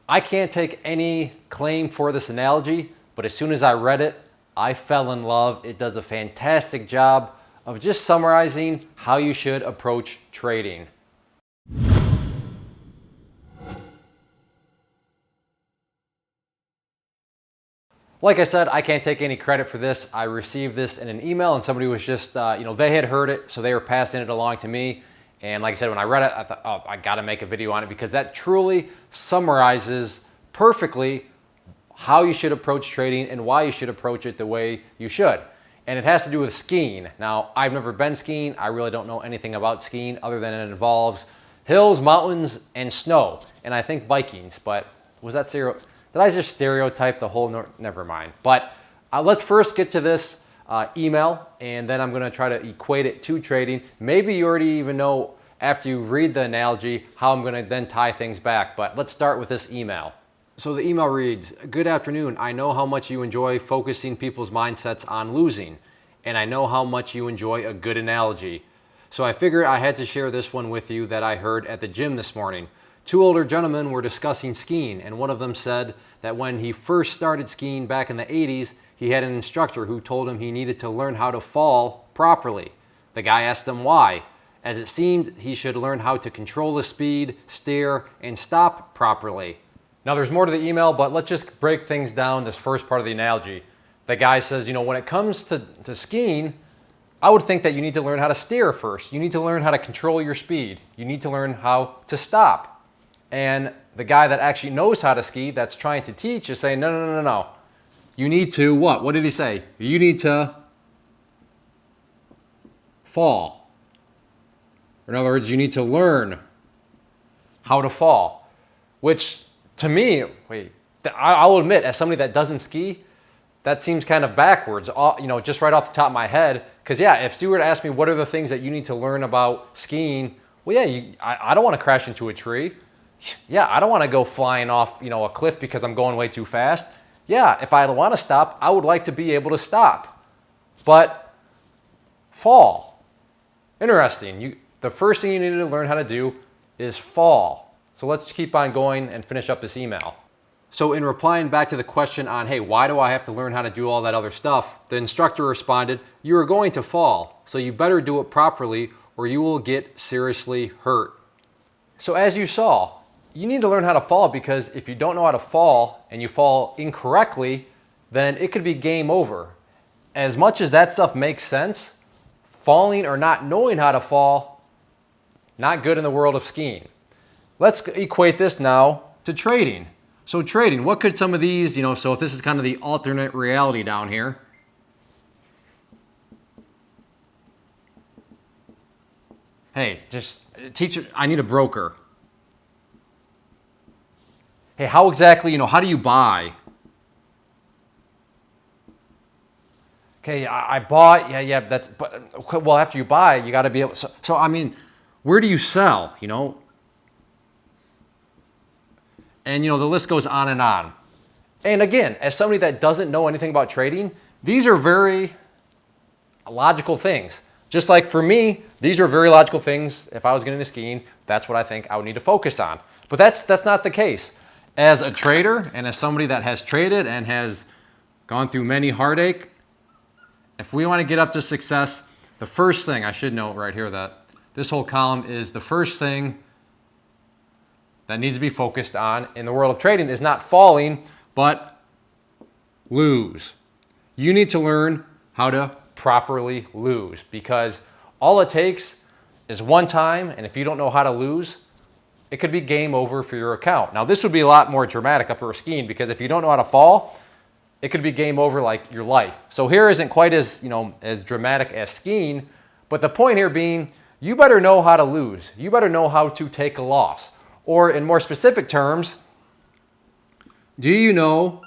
I can't take any claim for this analogy, but as soon as I read it, I fell in love. It does a fantastic job of just summarizing how you should approach trading. Like I said, I can't take any credit for this. I received this in an email and somebody was just, they had heard it, so they were passing it along to me. And like I said, when I read it, I thought, oh, I gotta make a video on it because that truly summarizes perfectly how you should approach trading and why you should approach it the way you should. And it has to do with skiing. Now, I've never been skiing. I really don't know anything about skiing other than it involves hills, mountains, and snow. And I think Vikings, but was that zero? Did I just stereotype the whole, never mind. But let's first get to this email, and then I'm gonna try to equate it to trading. Maybe you already even know after you read the analogy how I'm gonna then tie things back, but let's start with this email. So the email reads, "Good afternoon. I know how much you enjoy focusing people's mindsets on losing, and I know how much you enjoy a good analogy. So I figured I had to share this one with you that I heard at the gym this morning. Two older gentlemen were discussing skiing, and one of them said that when he first started skiing back in the 80s, he had an instructor who told him he needed to learn how to fall properly. The guy asked him why, as it seemed he should learn how to control the speed, steer, and stop properly." Now there's more to the email, but let's just break things down, this first part of the analogy. The guy says, when it comes to skiing, I would think that you need to learn how to steer first. You need to learn how to control your speed. You need to learn how to stop. And the guy that actually knows how to ski, that's trying to teach, is saying, no. You need to what? What did he say? You need to fall. In other words, you need to learn how to fall. Which, to me, I'll admit, as somebody that doesn't ski, that seems kind of backwards, just right off the top of my head. Because yeah, if you were to ask me what are the things that you need to learn about skiing, well yeah, I don't want to crash into a tree. Yeah, I don't want to go flying off, a cliff because I'm going way too fast. Yeah, if I want to stop, I would like to be able to stop. But fall. Interesting. The first thing you need to learn how to do is fall. So let's keep on going and finish up this email. So in replying back to the question on, hey, why do I have to learn how to do all that other stuff? The instructor responded, you are going to fall, so you better do it properly or you will get seriously hurt. So as you saw, you need to learn how to fall because if you don't know how to fall and you fall incorrectly, then it could be game over. As much as that stuff makes sense, falling or not knowing how to fall, not good in the world of skiing. Let's equate this now to trading. So trading, what could some of these, so if this is kind of the alternate reality down here. Hey, just teacher, I need a broker. Hey, how exactly, how do you buy? Okay, I bought, yeah, but, well, after you buy, you got to be able, so I mean, where do you sell, And, the list goes on and on. And again, as somebody that doesn't know anything about trading, these are very logical things. Just like for me, these are very logical things. If I was getting into skiing, that's what I think I would need to focus on. But that's not the case. As a trader and as somebody that has traded and has gone through many heartache, if we want to get up to success, the first thing, I should note right here that this whole column is the first thing that needs to be focused on in the world of trading is not falling, but lose. You need to learn how to properly lose because all it takes is one time, and if you don't know how to lose, it could be game over for your account. Now, this would be a lot more dramatic up for skiing because if you don't know how to fall, it could be game over like your life. So here isn't quite as, as dramatic as skiing, but the point here being, you better know how to lose. You better know how to take a loss. Or in more specific terms, do you know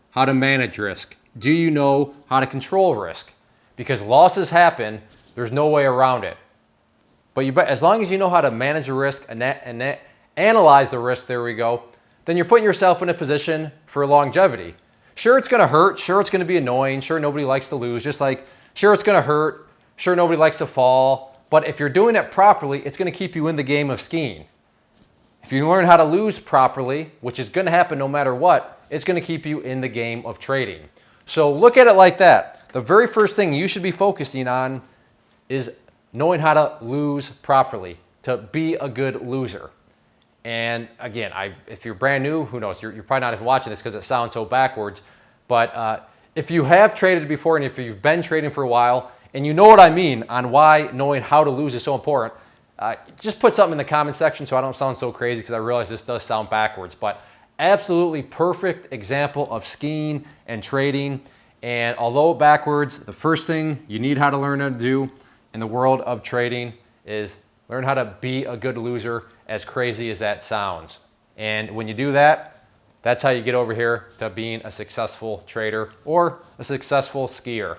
how to manage risk? Do you know how to control risk? Because losses happen, there's no way around it. But as long as you know how to manage the risk and analyze the risk, there we go, then you're putting yourself in a position for longevity. Sure, it's going to hurt. Sure, it's going to be annoying. Sure, nobody likes to lose. Just like, sure, it's going to hurt. Sure, nobody likes to fall. But if you're doing it properly, it's going to keep you in the game of skiing. If you learn how to lose properly, which is going to happen no matter what, it's going to keep you in the game of trading. So look at it like that. The very first thing you should be focusing on is knowing how to lose properly, to be a good loser. And again, if you're brand new, who knows, you're probably not even watching this because it sounds so backwards. But if you have traded before and if you've been trading for a while and you know what I mean on why knowing how to lose is so important, just put something in the comment section so I don't sound so crazy, because I realize this does sound backwards. But absolutely perfect example of skiing and trading. And although backwards, the first thing you need how to learn how to do in the world of trading is learn how to be a good loser, as crazy as that sounds. And when you do that, that's how you get over here to being a successful trader or a successful skier.